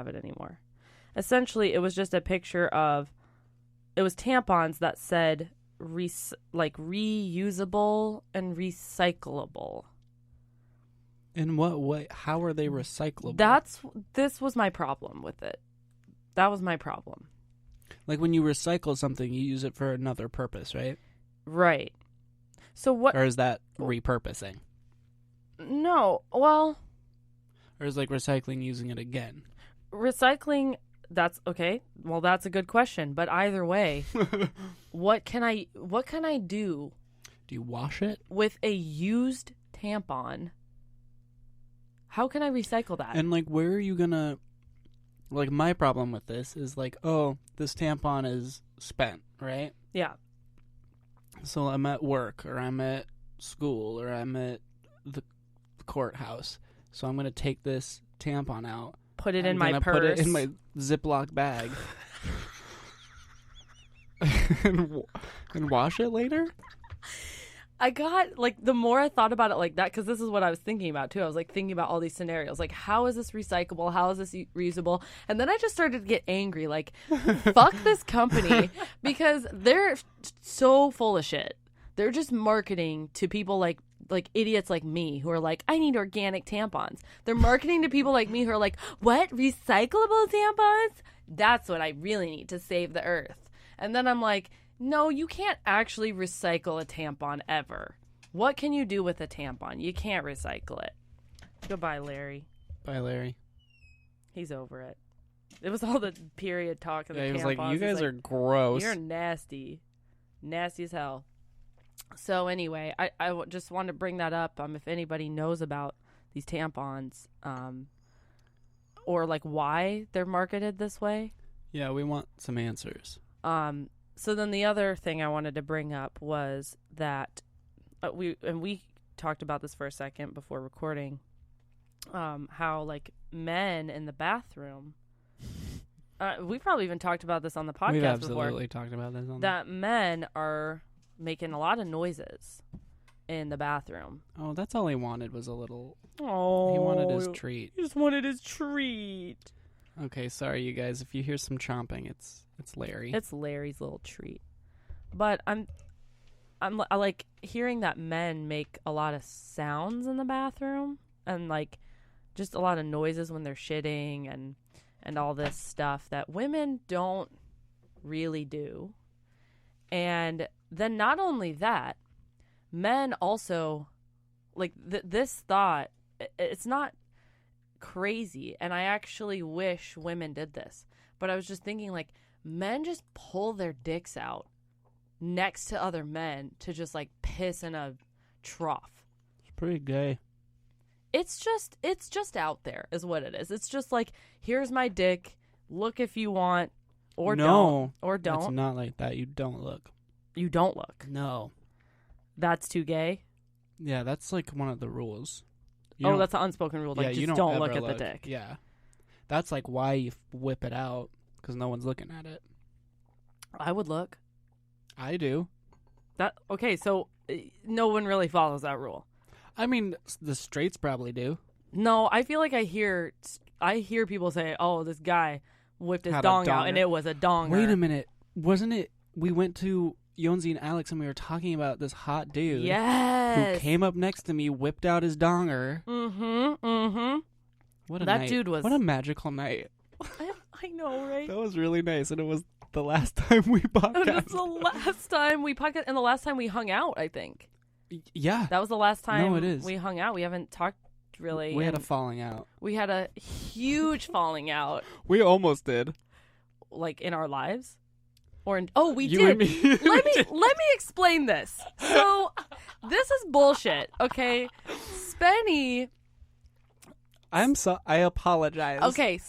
have it anymore. Essentially, it was just a picture of, it was tampons that said reusable and recyclable. In what way? How are they recyclable? This was my problem with it. That was my problem. Like when you recycle something, you use it for another purpose, right? Right. So what? Or is that repurposing? No. Well. Or is like recycling using it again? Recycling, that's okay. Well, that's a good question. But either way, what can I do? Do you wash it? With a used tampon? How can I recycle that? And like, where are you gonna? Like, my problem with this is like, oh, this tampon is spent, right? Yeah. So I'm at work, or I'm at school, or I'm at the courthouse. So I'm gonna take this tampon out. Put it in my purse. Put it in my Ziploc bag. and wash it later? I got, like, the more I thought about it like that, because this is what I was thinking about, too. I was, like, thinking about all these scenarios. Like, how is this recyclable? How is this reusable? And then I just started to get angry. Like, fuck this company, because they're so full of shit. They're just marketing to people like idiots like me who are like, I need organic tampons. They're marketing to people like me who are like, what? Recyclable tampons? That's what I really need to save the earth. And then I'm like, no, you can't actually recycle a tampon ever. What can you do with a tampon? You can't recycle it. Goodbye, Larry. Bye, Larry. He's over it. It was all the period talk of the tampons. He was like, you guys are gross. You're nasty. Nasty as hell. So anyway, I just wanted to bring that up. If anybody knows about these tampons, or like why they're marketed this way. Yeah, we want some answers. So then the other thing I wanted to bring up was that we talked about this for a second before recording, how like men in the bathroom, we probably even talked about this on the podcast We've before. absolutely talked about this on that men are making a lot of noises in the bathroom. Oh, that's all he wanted was a little. Oh, he wanted his treat. He just wanted his treat. Okay, sorry you guys. If you hear some chomping, it's Larry. It's Larry's little treat. But I like hearing that men make a lot of sounds in the bathroom and like just a lot of noises when they're shitting and all this stuff that women don't really do. And then not only that, men also like this thought, it's not crazy, and I actually wish women did this, but I was just thinking like men just pull their dicks out next to other men to just like piss in a trough. It's pretty gay. It's just out there is what it is. It's just like, here's my dick, look if you want, or don't. It's not like that. You don't look. You don't look. No. That's too gay? Yeah, that's like one of the rules. That's an unspoken rule. Like, yeah, just don't look at the dick. Yeah. That's like why you whip it out, because no one's looking at it. I would look. I do. Okay, so no one really follows that rule. I mean, the straights probably do. No, I feel like I hear people say, oh, this guy whipped his dong out, and it was a donger. Wait a minute. Wasn't it, we went to Yonzi and Alex, and we were talking about this hot dude. Yes. Who came up next to me, whipped out his donger. What a night. Dude was... What a magical night. I know, right? That was really nice, and it was the last time we podcasted. It was the last time we podcasted, and the last time we hung out, I think. Yeah. That was the last time it is. we hung out. We haven't talked really. We had a falling out. We had a huge falling out. We almost did. Like, in our lives? We you did. And me. Let me explain this. So, this is bullshit, okay? Spenny... I apologize. Okay,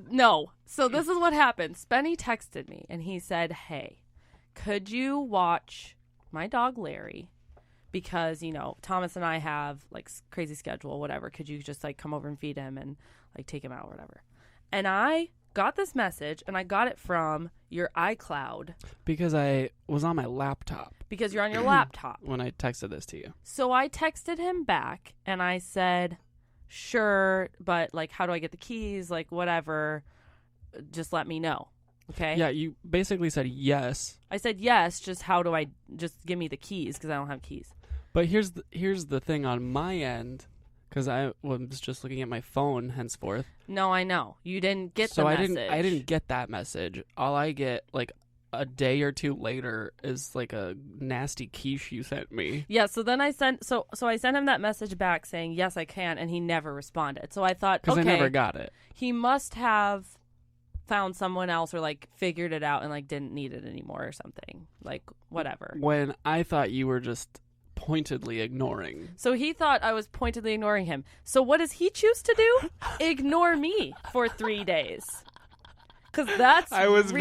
no. So this is what happened. Spenny texted me, and he said, hey, could you watch my dog Larry? Because, Thomas and I have, like, crazy schedule, whatever. Could you just, like, come over and feed him and, like, take him out or whatever? And I got this message, and I got it from your iCloud. Because I was on my laptop. Because you're on your laptop. When I texted this to you. So I texted him back, and I said... Sure, but like, how do I get the keys? Like, whatever. just let me know. Okay. Yeah, you basically said yes. I said yes. Just how do I just give me the keys because I don't have keys. But here's the thing on my end, because I was just looking at my phone henceforth. No, I know you didn't get So the I message. I didn't get that message. All I get like a day or two later is like a nasty quiche you sent me. Yeah. So then I sent I sent him that message back saying yes I can, and he never responded. So I thought Because okay, I never got it. he must have found someone else or like figured it out and like didn't need it anymore or something, like whatever. When I thought you were just pointedly ignoring. So he thought I was pointedly ignoring him. So what does he choose to do? Ignore me for 3 days. Because that's I was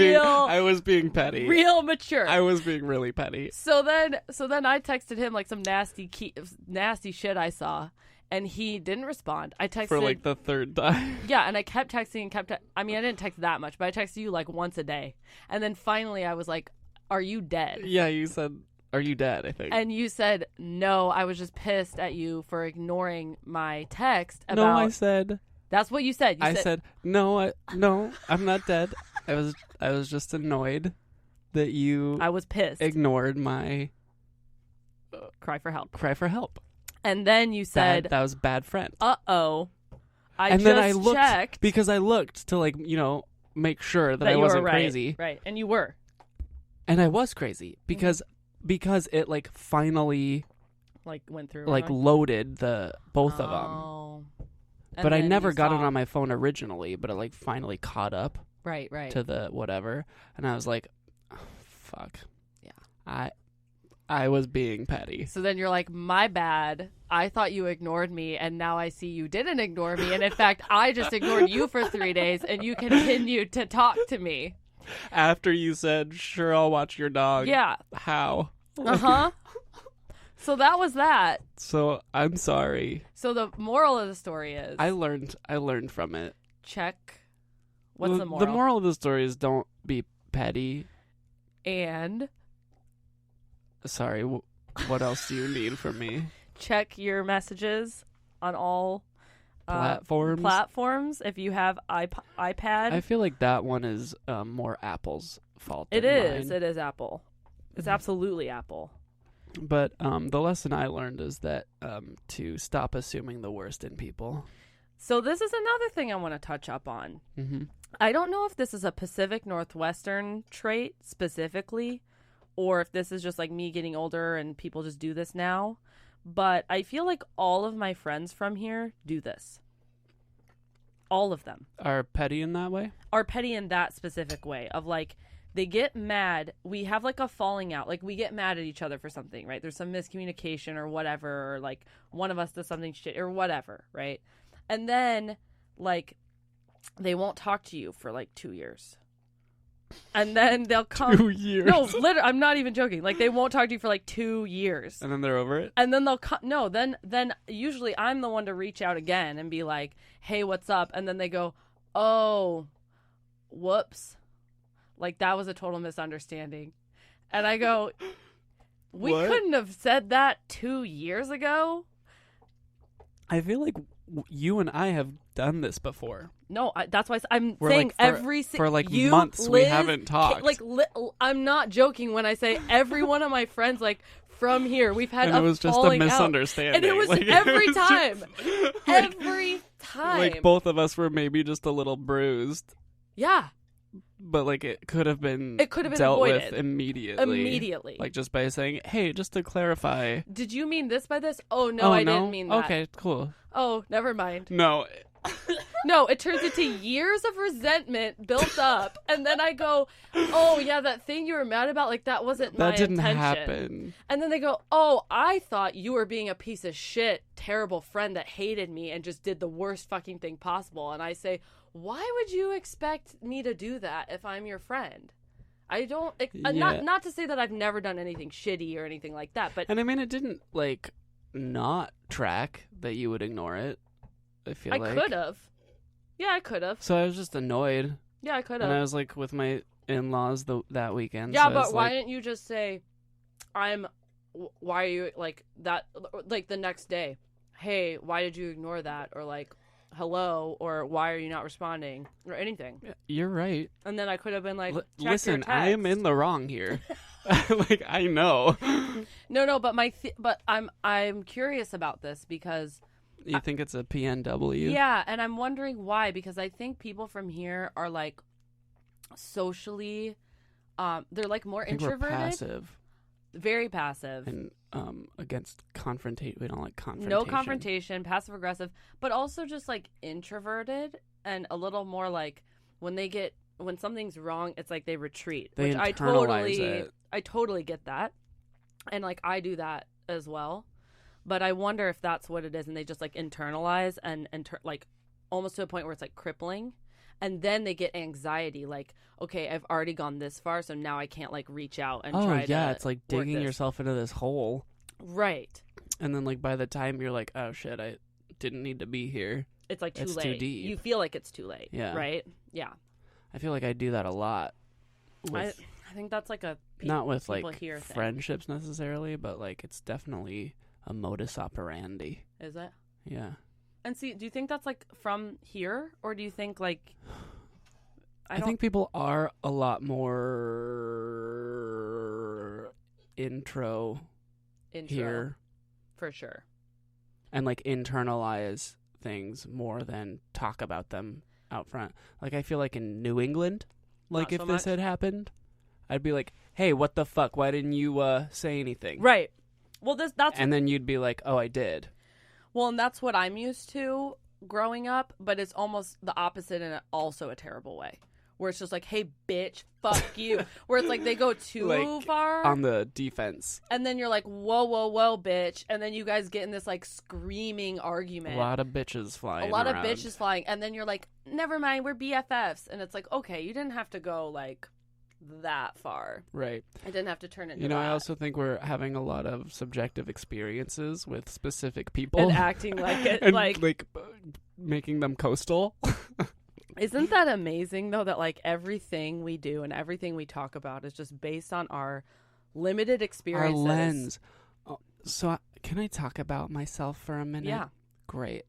being petty. Real mature. I was being really petty. So then I texted him like some nasty shit I saw, and he didn't respond. I texted for like the third time. Yeah, and I kept texting and I mean, I didn't text that much, but I texted you like once a day. And then finally I was like, "Are you dead?" Yeah, you said, "Are you dead?" I think. And you said, "No, I was just pissed at you for ignoring my text about." No, I said. That's what you said. I said, "No, I'm not dead. I was just annoyed that you I was pissed. ignored my Cry for help. cry for help." And then you said, that was bad friend. "Uh-oh." Then I looked checked because I looked to like, make sure that I you were wasn't right. crazy. Right. And you were. And I was crazy because it like finally Like went through. like loaded the both of them. Oh. But I never got it on my phone originally, but it like finally caught up Right. to the whatever. And I was like, oh, fuck. Yeah. I was being petty. So then you're like, my bad. I thought you ignored me, and now I see you didn't ignore me. And in fact, I just ignored you for 3 days, and you continued to talk to me. After you said, "Sure, I'll watch your dog." Yeah. How? Uh-huh. So that was that. So I'm sorry. So the moral of the story is... I learned from it. Check. What's the moral? The moral of the story is don't be petty. And... Sorry, what else do you need from me? Check your messages on all platforms. If you have iPad. I feel like that one is more Apple's fault. It than is. mine. It is Apple. It's absolutely Apple. But the lesson I learned is that to stop assuming the worst in people. So this is another thing I want to touch up on. Mm-hmm. I don't know if this is a Pacific Northwestern trait specifically, or if this is just like me getting older and people just do this now. But I feel like all of my friends from here do this. All of them. Are petty in that way? Are petty in that specific way of like, they get mad. We have like a falling out. Like we get mad at each other for something, right? There's some miscommunication or whatever, or like one of us does something shit or whatever, right? And then like they won't talk to you for like 2 years. And then they'll come. 2 years. No, literally, I'm not even joking. Like they won't talk to you for like 2 years. And then they're over it? And then they'll come. No, then usually I'm the one to reach out again and be like, "Hey, what's up?" And then they go, "Oh, whoops. Like that was a total misunderstanding." And I go, "We What? couldn't have said that 2 years ago." I feel like you and I have done this before. No, that's why I'm We're saying like for like months we haven't talked. I'm not joking when I say every one of my friends, like from here, we've had and a it was just a falling out. misunderstanding. And it was like, every it was time. just- Every time. Like both of us were maybe just a little bruised, Yeah. but like it could have been avoided dealt with immediately. Like just by saying, "Hey, just to clarify." Did you mean this by this? Oh, no, I didn't mean that. Okay, cool. Oh, never mind. No. No, it turns into years of resentment built up. And then I go, "Oh, yeah, that thing you were mad about, like that wasn't my That didn't intention." happen. And then they go, "Oh, I thought you were being a piece of shit, terrible friend that hated me and just did the worst fucking thing possible." And I say, "Why would you expect me to do that if I'm your friend?" I don't, not to say that I've never done anything shitty or anything like that, but And I mean, it didn't like not track that you would ignore it. I feel like I could have. Yeah, I could have. So I was just annoyed. Yeah, I could And I have. was like with my in-laws that weekend. Yeah, so I but was why like, didn't you just say, why are you like that, like the next day, "Hey, why did you ignore that?" Or like, hello or why are you not responding or anything. Yeah, you're right. And then I could have been like, listen, I am in the wrong here. Like, I know. No, but but I'm curious about this because you think it's a PNW? Yeah, and I'm wondering why, because I think people from here are like socially they're like more introverted. We're passive. Very passive. And against confrontation. We don't like confrontation. No confrontation, passive aggressive, but also just like introverted and a little more like when something's wrong, it's like they retreat. They which internalize it. I totally get that. And like I do that as well. But I wonder if that's what it is, and they just like internalize and like almost to a point where it's like crippling. And then they get anxiety, like, okay, I've already gone this far, so now I can't like reach out and try to. Oh yeah, it's like digging yourself into this hole. Right. And then like by the time you're like, oh shit, I didn't need to be here. It's like too late. Too deep. You feel like it's too late. Yeah. Right? Yeah. I feel like I do that a lot. I think that's like a not with like friendships necessarily, but like it's definitely a modus operandi. Is it? Yeah. And see, do you think that's like from here, or do you think like I think people are a lot more intro here for sure, and like internalize things more than talk about them out front. Like I feel like in New England, like if this had happened, I'd be like, "Hey, what the fuck? Why didn't you say anything?" Right. Well, that's and then you'd be like, "Oh, I did." Well, and that's what I'm used to growing up, but it's almost the opposite in also a terrible way. Where it's just like, hey, bitch, fuck you. Where it's like they go too like, far. On the defense. And then you're like, whoa, bitch. And then you guys get in this like screaming argument. A lot of bitches flying flying. And then you're like, never mind, we're BFFs. And it's like, okay, you didn't have to go like that far. Right. I didn't have to turn it into I also think we're having a lot of subjective experiences with specific people. And acting like it. And like making them coastal. Isn't that amazing, though, that like everything we do and everything we talk about is just based on our limited experiences? Our lens. Oh, so can I talk about myself for a minute? Yeah. Great.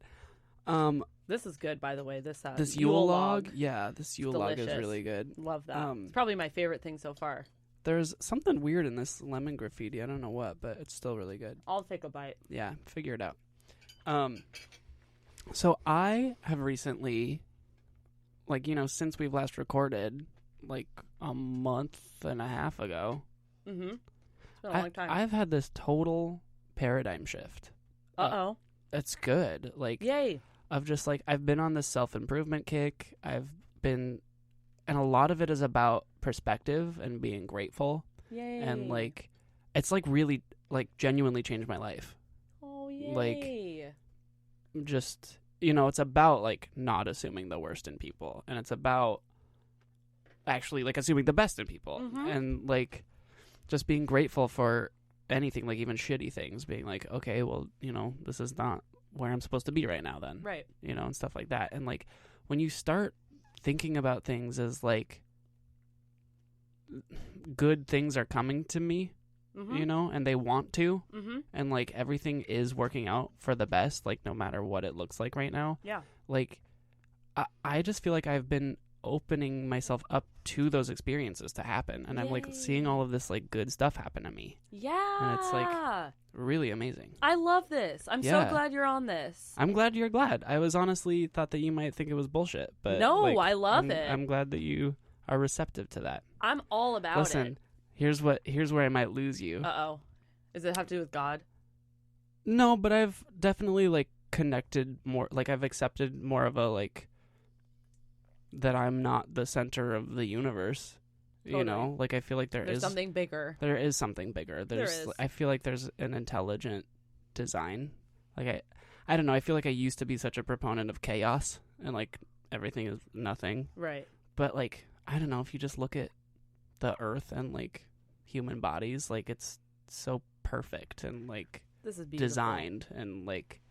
This is good, by the way. This Yule log? Yeah, this Yule log is really good. Love that. It's probably my favorite thing so far. There's something weird in this lemon graffiti. I don't know what, but it's still really good. I'll take a bite. Yeah, figure it out. So I have recently, like, since we've last recorded, like a month and a half ago. Mm-hmm. It's been a long time. I've had this total paradigm shift. Uh-oh. It's good. Like, yay. Of just like, I've been on this self-improvement kick. And a lot of it is about perspective and being grateful. Yay. And like, it's like really like genuinely changed my life. Oh, yay. Like, just, it's about like not assuming the worst in people. And it's about actually like assuming the best in people. Mm-hmm. And like, just being grateful for anything, like even shitty things, being like, okay, well, this is not where I'm supposed to be right now then. Right. And stuff like that. And like when you start thinking about things as like good things are coming to me, mm-hmm. And they want to, mm-hmm. and like everything is working out for the best, like no matter what it looks like right now. Yeah. Like I just feel like I've been opening myself up to those experiences to happen, and I'm like seeing all of this like good stuff happen to me. Yeah. And it's like really amazing. I love this. I'm so glad you're on this. I'm glad you're glad. I was honestly thought that you might think it was bullshit, but no, like, I love it. I'm glad that you are receptive to that. I'm all about it. Listen, here's where I might lose you. Uh-oh. Does it have to do with God? No, but I've definitely like connected more, like I've accepted more of a like that I'm not the center of the universe. Totally. Like I feel like there's something bigger. There is something bigger. There is. I feel like there's an intelligent design. Like I don't know, I feel like I used to be such a proponent of chaos and like everything is nothing. Right. But like I don't know, if you just look at the earth and like human bodies, like it's so perfect and like this is beautiful. Designed and like,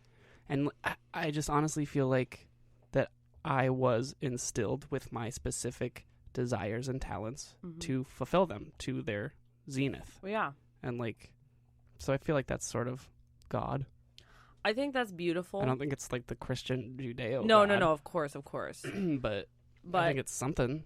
and I just honestly feel like that I was instilled with my specific desires and talents mm-hmm. to fulfill them to their zenith. Well, yeah. And like, so I feel like that's sort of God. I think that's beautiful. I don't think it's like the Christian Judeo. No, God. no, of course. but I think it's something.